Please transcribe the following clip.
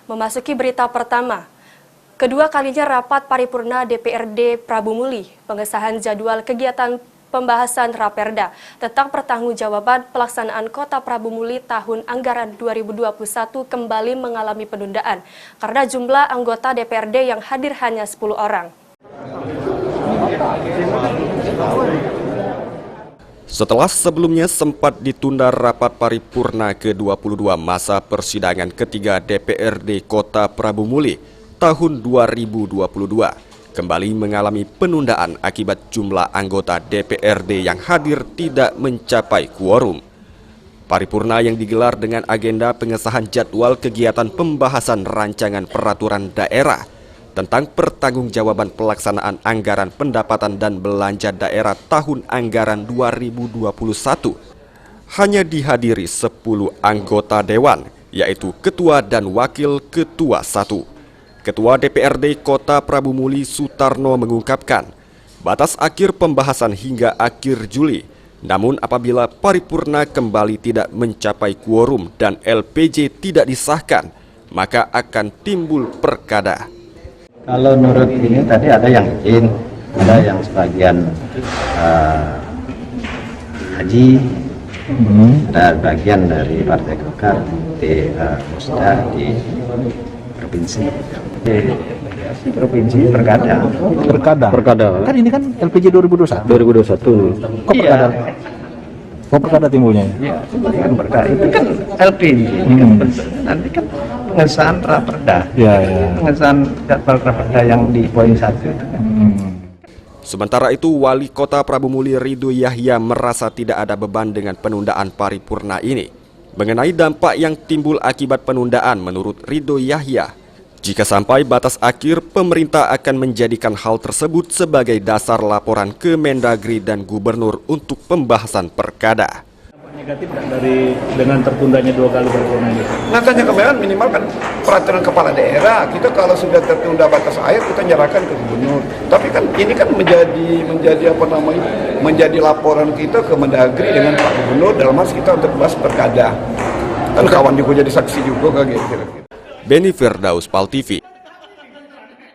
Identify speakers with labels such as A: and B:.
A: Memasuki berita pertama, kedua kalinya rapat paripurna DPRD Prabu Muli, pengesahan jadwal kegiatan pembahasan Raperda tentang pertanggungjawaban pelaksanaan Kota Prabu Muli tahun anggaran 2021 kembali mengalami penundaan karena jumlah anggota DPRD yang hadir hanya 10 orang.
B: Setelah sebelumnya sempat ditunda rapat paripurna ke-22 masa persidangan ketiga DPRD Kota Prabu Muli tahun 2022, kembali mengalami penundaan akibat jumlah anggota DPRD yang hadir tidak mencapai quorum. Paripurna yang digelar dengan agenda pengesahan jadwal kegiatan pembahasan rancangan peraturan daerah tentang pertanggungjawaban pelaksanaan anggaran pendapatan dan belanja daerah tahun anggaran 2021 hanya dihadiri 10 anggota dewan, yaitu ketua dan wakil ketua 1. Ketua DPRD Kota Prabu Muli Sutarno mengungkapkan, batas akhir pembahasan hingga akhir Juli, namun apabila paripurna kembali tidak mencapai quorum dan LPJ tidak disahkan, maka akan timbul perkada.
C: Kalau menurut ini tadi ada yang izin, ada yang sebagian haji, ada bagian dari Partai Golkar di Musda di provinsi. Di provinsi Perkada. Kan ini kan LPJ 2021. 2021. Kok Perkada? Kok Perkada timbulnya? Iya, kan Perkada. Itu kan LPJ. Nanti kan pengesahan Raperda. Iya. Pengesahan jadwal Raperda yang di poin 1 itu kan.
B: Sementara itu, Wali Kota Prabu Muli Ridho Yahya merasa tidak ada beban dengan penundaan paripurna ini. Mengenai dampak yang timbul akibat penundaan, menurut Ridho Yahya, jika sampai batas akhir, pemerintah akan menjadikan hal tersebut sebagai dasar laporan ke Mendagri dan Gubernur untuk pembahasan perkada.
D: Negatif dengan tertundanya 2 kali paripurna ini?
E: Makanya kemarin minimal kan peraturan kepala daerah, kita kalau sudah tertunda batas akhir kita nyerahkan ke gubernur. Tapi kan ini kan menjadi laporan kita ke Mendagri dengan Pak Gubernur dalam hal kita untuk bahas perkada. Kan kawan juga jadi saksi juga kayak gitu.
B: Beni Firdaus, PAL TV.